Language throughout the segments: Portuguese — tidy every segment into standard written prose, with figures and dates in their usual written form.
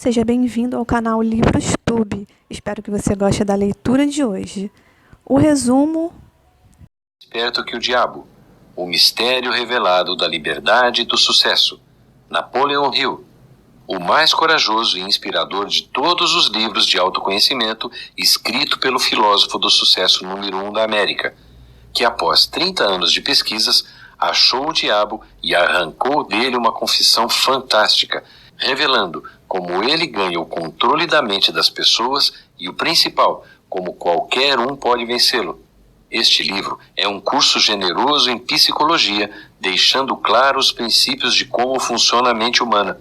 Seja bem-vindo ao canal Livros Tube. Espero que você goste da leitura de hoje. O resumo... Esperto que o diabo. O mistério revelado da liberdade e do sucesso. Napoleon Hill. O mais corajoso e inspirador de todos os livros de autoconhecimento escrito pelo filósofo do sucesso número 1 da América, que após 30 anos de pesquisas, achou o diabo e arrancou dele uma confissão fantástica, revelando como ele ganha o controle da mente das pessoas e o principal, como qualquer um pode vencê-lo. Este livro é um curso generoso em psicologia, deixando claros os princípios de como funciona a mente humana.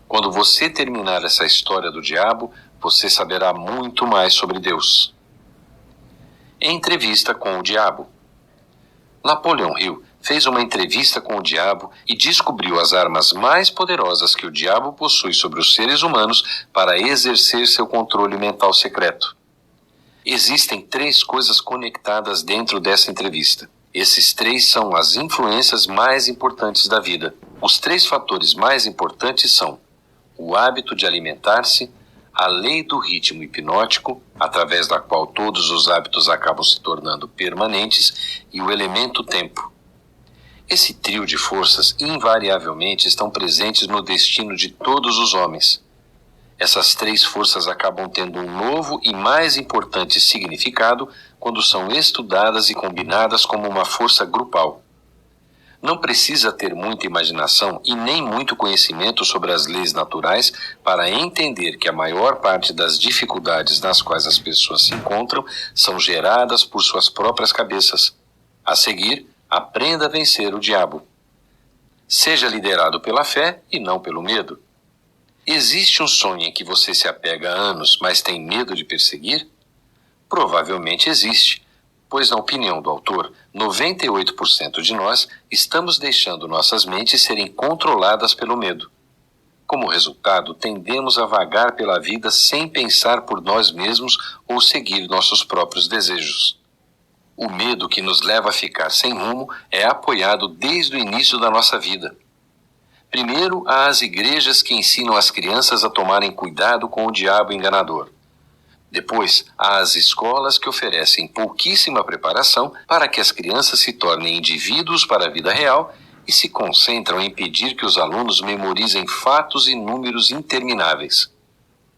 Quando você terminar essa história do diabo, você saberá muito mais sobre Deus. Entrevista com o diabo. Napoleon Hill fez uma entrevista com o diabo e descobriu as armas mais poderosas que o diabo possui sobre os seres humanos para exercer seu controle mental secreto. Existem 3 coisas conectadas dentro dessa entrevista. Esses 3 são as influências mais importantes da vida. Os 3 fatores mais importantes são o hábito de alimentar-se, a lei do ritmo hipnótico, através da qual todos os hábitos acabam se tornando permanentes, e o elemento tempo. Esse trio de forças invariavelmente estão presentes no destino de todos os homens. Essas 3 forças acabam tendo um novo e mais importante significado quando são estudadas e combinadas como uma força grupal. Não precisa ter muita imaginação e nem muito conhecimento sobre as leis naturais para entender que a maior parte das dificuldades nas quais as pessoas se encontram são geradas por suas próprias cabeças. A seguir, aprenda a vencer o diabo. Seja liderado pela fé e não pelo medo. Existe um sonho em que você se apega há anos, mas tem medo de perseguir? Provavelmente existe, pois na opinião do autor, 98% de nós estamos deixando nossas mentes serem controladas pelo medo. Como resultado, tendemos a vagar pela vida sem pensar por nós mesmos ou seguir nossos próprios desejos. O medo que nos leva a ficar sem rumo é apoiado desde o início da nossa vida. Primeiro, há as igrejas que ensinam as crianças a tomarem cuidado com o diabo enganador. Depois, há as escolas que oferecem pouquíssima preparação para que as crianças se tornem indivíduos para a vida real e se concentram em pedir que os alunos memorizem fatos e números intermináveis.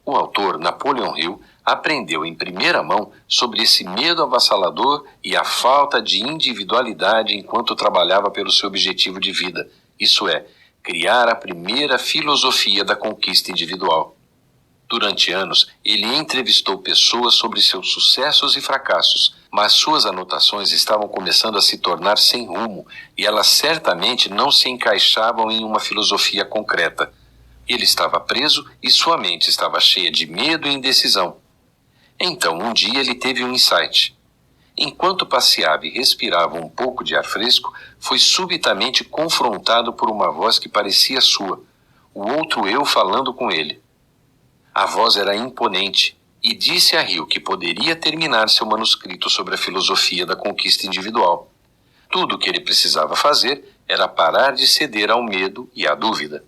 O autor, Napoleon Hill, aprendeu em primeira mão sobre esse medo avassalador e a falta de individualidade enquanto trabalhava pelo seu objetivo de vida, isso é, criar a primeira filosofia da conquista individual. Durante anos, ele entrevistou pessoas sobre seus sucessos e fracassos, mas suas anotações estavam começando a se tornar sem rumo e elas certamente não se encaixavam em uma filosofia concreta. Ele estava preso e sua mente estava cheia de medo e indecisão. Então, um dia ele teve um insight. Enquanto passeava e respirava um pouco de ar fresco, foi subitamente confrontado por uma voz que parecia sua, o outro eu falando com ele. A voz era imponente e disse a Hill que poderia terminar seu manuscrito sobre a filosofia da conquista individual. Tudo o que ele precisava fazer era parar de ceder ao medo e à dúvida.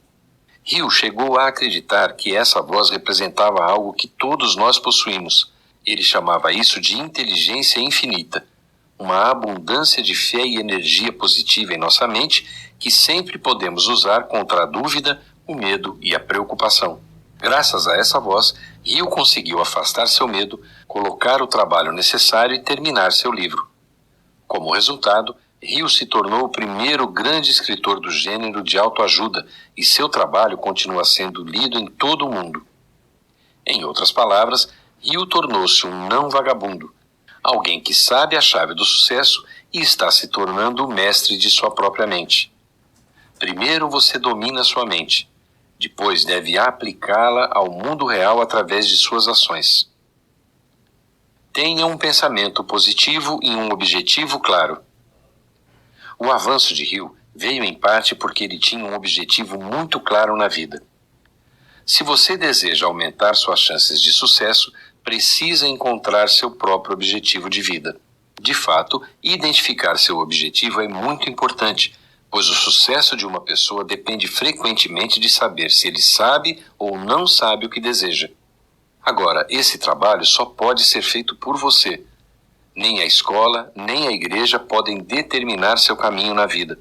Hill chegou a acreditar que essa voz representava algo que todos nós possuímos. Ele chamava isso de inteligência infinita, uma abundância de fé e energia positiva em nossa mente que sempre podemos usar contra a dúvida, o medo e a preocupação. Graças a essa voz, Hill conseguiu afastar seu medo, colocar o trabalho necessário e terminar seu livro. Como resultado, Hill se tornou o primeiro grande escritor do gênero de autoajuda e seu trabalho continua sendo lido em todo o mundo. Em outras palavras, Hill tornou-se um não vagabundo, alguém que sabe a chave do sucesso e está se tornando o mestre de sua própria mente. Primeiro você domina sua mente, depois deve aplicá-la ao mundo real através de suas ações. Tenha um pensamento positivo e um objetivo claro. O avanço de Hill veio em parte porque ele tinha um objetivo muito claro na vida. Se você deseja aumentar suas chances de sucesso, precisa encontrar seu próprio objetivo de vida. De fato, identificar seu objetivo é muito importante, pois o sucesso de uma pessoa depende frequentemente de saber se ele sabe ou não sabe o que deseja. Agora, esse trabalho só pode ser feito por você. Nem a escola, nem a igreja podem determinar seu caminho na vida.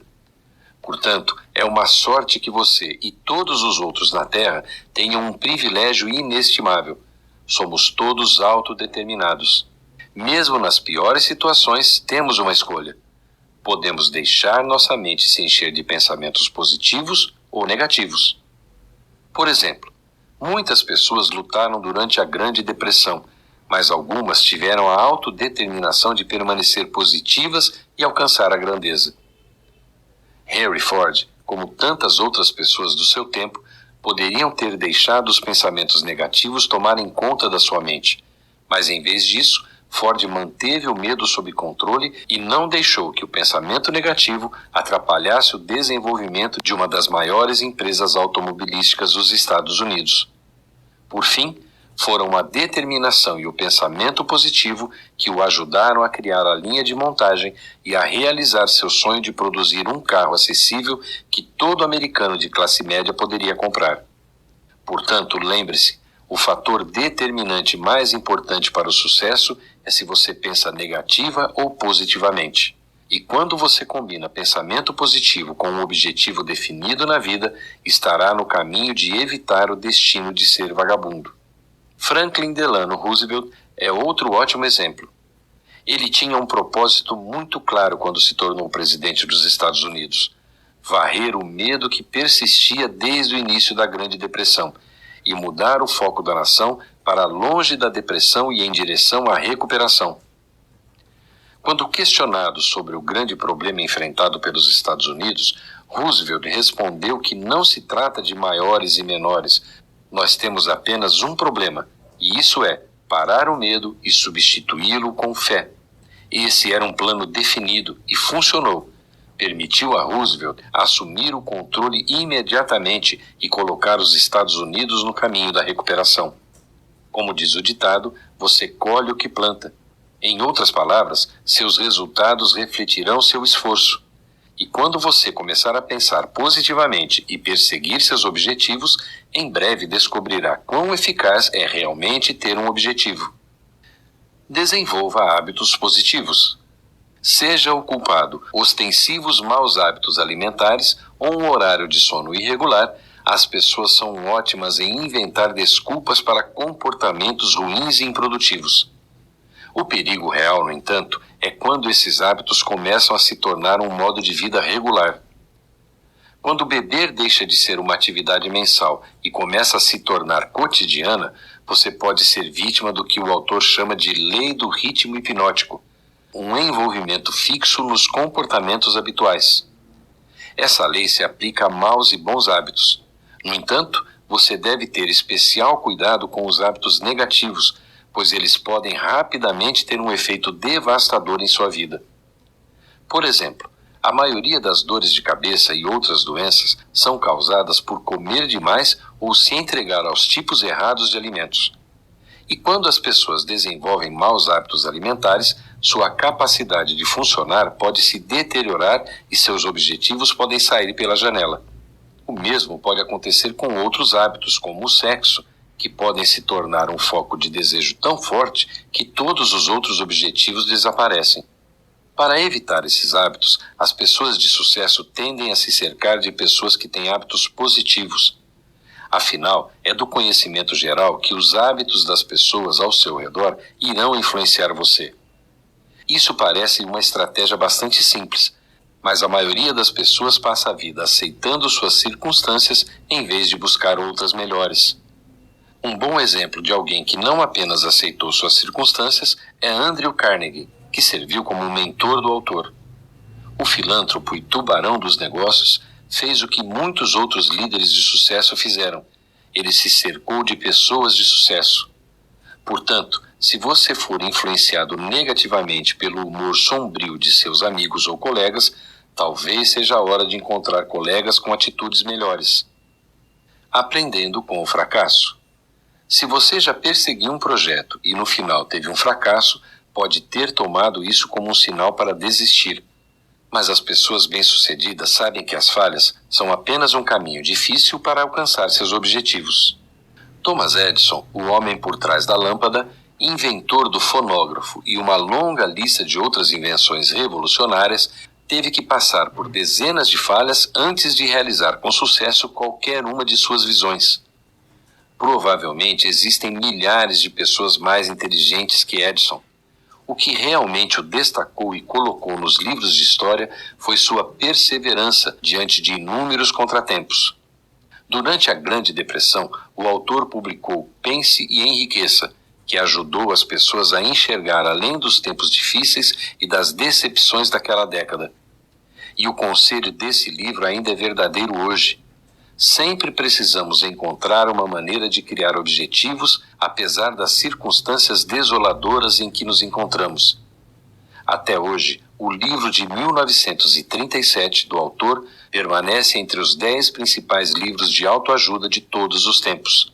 Portanto, é uma sorte que você e todos os outros na Terra tenham um privilégio inestimável. Somos todos autodeterminados. Mesmo nas piores situações, temos uma escolha. Podemos deixar nossa mente se encher de pensamentos positivos ou negativos. Por exemplo, muitas pessoas lutaram durante a Grande Depressão, mas algumas tiveram a autodeterminação de permanecer positivas e alcançar a grandeza. Henry Ford, como tantas outras pessoas do seu tempo, poderiam ter deixado os pensamentos negativos tomarem conta da sua mente, mas em vez disso, Ford manteve o medo sob controle e não deixou que o pensamento negativo atrapalhasse o desenvolvimento de uma das maiores empresas automobilísticas dos Estados Unidos. Por fim, foram a determinação e o pensamento positivo que o ajudaram a criar a linha de montagem e a realizar seu sonho de produzir um carro acessível que todo americano de classe média poderia comprar. Portanto, lembre-se, o fator determinante mais importante para o sucesso é se você pensa negativa ou positivamente. E quando você combina pensamento positivo com um objetivo definido na vida, estará no caminho de evitar o destino de ser vagabundo. Franklin Delano Roosevelt é outro ótimo exemplo. Ele tinha um propósito muito claro quando se tornou presidente dos Estados Unidos: varrer o medo que persistia desde o início da Grande Depressão e mudar o foco da nação para longe da depressão e em direção à recuperação. Quando questionado sobre o grande problema enfrentado pelos Estados Unidos, Roosevelt respondeu que não se trata de maiores e menores. Nós temos apenas um problema, e isso é parar o medo e substituí-lo com fé. Esse era um plano definido e funcionou. Permitiu a Roosevelt assumir o controle imediatamente e colocar os Estados Unidos no caminho da recuperação. Como diz o ditado, você colhe o que planta. Em outras palavras, seus resultados refletirão seu esforço. E quando você começar a pensar positivamente e perseguir seus objetivos, em breve descobrirá quão eficaz é realmente ter um objetivo. Desenvolva hábitos positivos. Seja o culpado ostensivos maus hábitos alimentares ou um horário de sono irregular, as pessoas são ótimas em inventar desculpas para comportamentos ruins e improdutivos. O perigo real, no entanto, é quando esses hábitos começam a se tornar um modo de vida regular. Quando beber deixa de ser uma atividade mensal e começa a se tornar cotidiana, você pode ser vítima do que o autor chama de lei do ritmo hipnótico, um envolvimento fixo nos comportamentos habituais. Essa lei se aplica a maus e bons hábitos. No entanto, você deve ter especial cuidado com os hábitos negativos, pois eles podem rapidamente ter um efeito devastador em sua vida. Por exemplo, a maioria das dores de cabeça e outras doenças são causadas por comer demais ou se entregar aos tipos errados de alimentos. E quando as pessoas desenvolvem maus hábitos alimentares, sua capacidade de funcionar pode se deteriorar e seus objetivos podem sair pela janela. O mesmo pode acontecer com outros hábitos, como o sexo, que podem se tornar um foco de desejo tão forte que todos os outros objetivos desaparecem. Para evitar esses hábitos, as pessoas de sucesso tendem a se cercar de pessoas que têm hábitos positivos. Afinal, é do conhecimento geral que os hábitos das pessoas ao seu redor irão influenciar você. Isso parece uma estratégia bastante simples, mas a maioria das pessoas passa a vida aceitando suas circunstâncias em vez de buscar outras melhores. Um bom exemplo de alguém que não apenas aceitou suas circunstâncias é Andrew Carnegie, que serviu como um mentor do autor. O filântropo e tubarão dos negócios fez o que muitos outros líderes de sucesso fizeram. Ele se cercou de pessoas de sucesso. Portanto, se você for influenciado negativamente pelo humor sombrio de seus amigos ou colegas, talvez seja a hora de encontrar colegas com atitudes melhores. Aprendendo com o fracasso. Se você já perseguiu um projeto e no final teve um fracasso, pode ter tomado isso como um sinal para desistir. Mas as pessoas bem-sucedidas sabem que as falhas são apenas um caminho difícil para alcançar seus objetivos. Thomas Edison, o homem por trás da lâmpada, inventor do fonógrafo e uma longa lista de outras invenções revolucionárias, teve que passar por dezenas de falhas antes de realizar com sucesso qualquer uma de suas visões. Provavelmente existem milhares de pessoas mais inteligentes que Edison. O que realmente o destacou e colocou nos livros de história foi sua perseverança diante de inúmeros contratempos. Durante a Grande Depressão, o autor publicou Pense e Enriqueça, que ajudou as pessoas a enxergar além dos tempos difíceis e das decepções daquela década. E o conselho desse livro ainda é verdadeiro hoje. Sempre precisamos encontrar uma maneira de criar objetivos, apesar das circunstâncias desoladoras em que nos encontramos. Até hoje, o livro de 1937 do autor permanece entre os 10 principais livros de autoajuda de todos os tempos.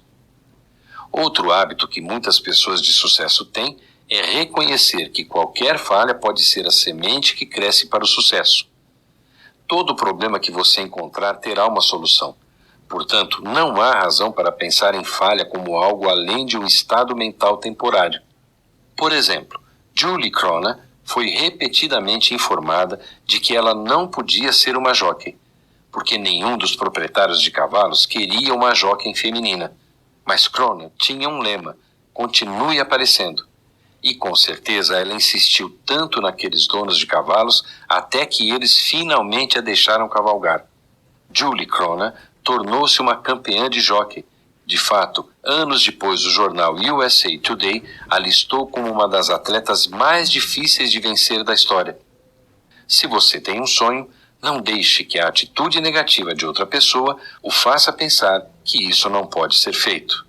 Outro hábito que muitas pessoas de sucesso têm é reconhecer que qualquer falha pode ser a semente que cresce para o sucesso. Todo problema que você encontrar terá uma solução. Portanto, não há razão para pensar em falha como algo além de um estado mental temporário. Por exemplo, Julie Crona foi repetidamente informada de que ela não podia ser uma jockey, porque nenhum dos proprietários de cavalos queria uma jockey feminina. Mas Crona tinha um lema: continue aparecendo. E com certeza ela insistiu tanto naqueles donos de cavalos até que eles finalmente a deixaram cavalgar. Julie Crona tornou-se uma campeã de jockey. De fato, anos depois, o jornal USA Today a listou como uma das atletas mais difíceis de vencer da história. Se você tem um sonho, não deixe que a atitude negativa de outra pessoa o faça pensar que isso não pode ser feito.